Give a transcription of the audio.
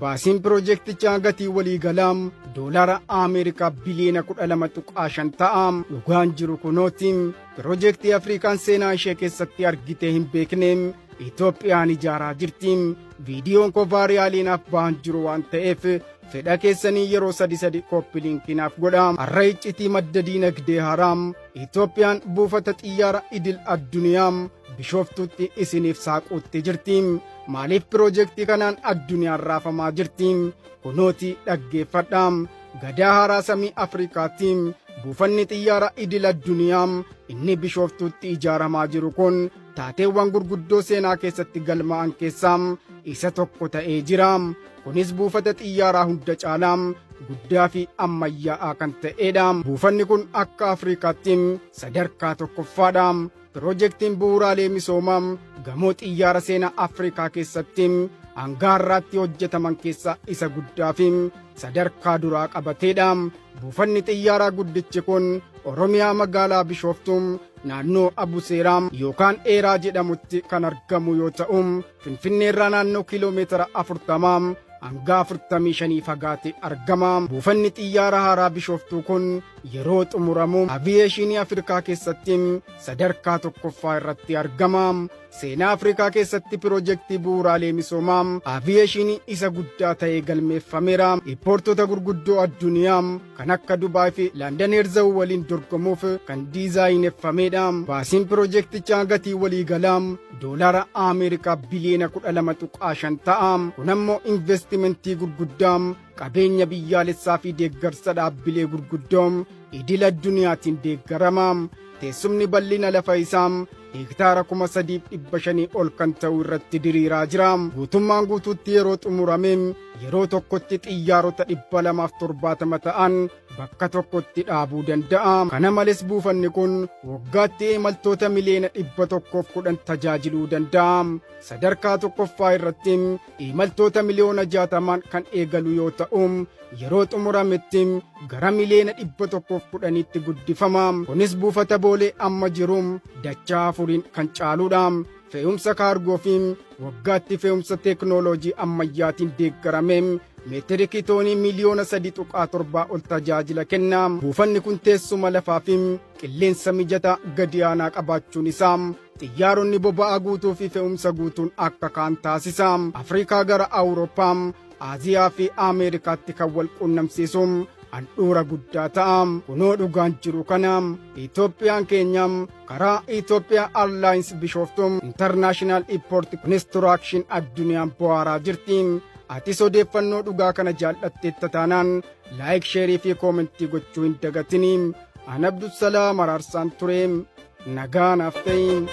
Baasiin piroojeektichaa gatii waliigalaa doolaara Ameerikaa biliyoona 12.5 ta'a. Dhugaan jiru kunooti. Piroojeektii Afrikaan seenaa ishee keessatti argitee hin beekne Itoophiyaan ijaaraa jirti. Viidiyoon koo vaariyaaliinaaf ba'an jiru waan ta'eef fedha keessanii yeroo sadi koppiliinkinaaf godha. Har'a iccitii madda diinagdee haaraa Itoophiyaan buufata xiyyaara idil addunyaa Bishooftuutti isiniif saaquutti jirti. Maaliif piroojeektii kanaan addunyaan raafamaa jirti? Kunooti dhaggeeffadhaa. Gadaa haaraa samii Afrikaatti buufanni xiyyaara idil addunyaa inni Bishooftuutti ijaaramaa jiru kun taateewwan gurguddoo seenaa keessatti galmaa'an keessaa isa tokko ta'ee jira. Kunis buufata xiyyaaraa hunda caalaa guddaa fi ammayyaa'aa kan ta'edha. Buufanni kun akka Afrikaatti sadarkaa tokkoffaadha. Piroojeektiin bu'uuraalee misoomaa gamoo xiyyaara seenaa Afrikaa keessatti hanga har'aatti hojjetaman keessaa isa guddaa fi sadarkaa duraa qabateedha. Buufanni xiyyaaraa guddichi kun Oromiyaa magaalaa Bishooftuu naannoo Abuseeraa yookaan Eeraa jedhamutti kan argamu yoo ta'u, Finfinneerraa naannoo kiiloomeetira 40 hanga 45 fagaatee argama. Buufanni xiyyaara haaraa Bishooftuu kun yeroo xumuramu aviyeeshinii Afrikaa keessatti sadarkaa tokkoffaa irratti argama. Seenaa Afrikaa keessatti piroojeektii bu'uuraalee misoomaa aviyeeshinii isa guddaa ta'ee galmeeffameera. Ipoortota gurguddoo addunyaa kan akka Dubaay fi Laandon Eerzawuu waliin dorgomuuf kan diizaayineffamedha. Baasiin piroojeektichaa gatii waliigalaa doolaara Ameerikaa biliyoona 12.5 ta'a. Kun ammoo investimentii gurguddaa qabeenya biyyaalessaa fi deeggarsa dhaabbilee gurguddoo idil addunyaatiin deeggarama. Teessumni bal'ina lafa isaa hektaara 3,500 ol kan ta'u irratti diriiraa jira. Guutummaan guutuutti yeroo xumurame yeroo tokkotti xiyyaarota 270 ta'an bakka tokkotti dhaabuu danda'a. Kana malees buufanni kun waggaatti imaltoota miliyoona 110 tajaajiluu danda'a. Sadarkaa tokkoffaa irratti imaltoota miliyoona 60 kan eegalu yoo ta'u, yeroo xumurametti gara miliyoona 110tti guddifama. Kunis buufata Boolee amma jiru dachaa 4 kan caaludha. Fe'umsa kaargoo fi waggaatti fe'umsa teeknooloojii ammayyaatiin deeggarame meetiriikii toonii miliyoona 3.7 ol tajaajila kenna. Buufanni kun teessuma lafaa fi qilleensa mijataa gadi aanaa qabaachuun isaa xiyyaaronni boba'aa guutuu fi fe'umsa guutuun akka kaan taasisa. Afrikaa gara Awurooppaa, Aasiyaa fi Ameerikaatti kan wal quunnamsiisu handhuura guddaa ta'a. Kunoo dhugaan jiru kana Itoophiyaan keenya karaa Itoophiyaa Airlines Bishooftuu International Airport Construction addunyaan bu'aaraa jirti. Atis odeeffannoo dhugaa kana jaallatteetta taanaan laayik, sheerii fi koomentii gochuu hin dagatini. An Abdusalaam Araarsaan ture. Nagaa naaf ta'in.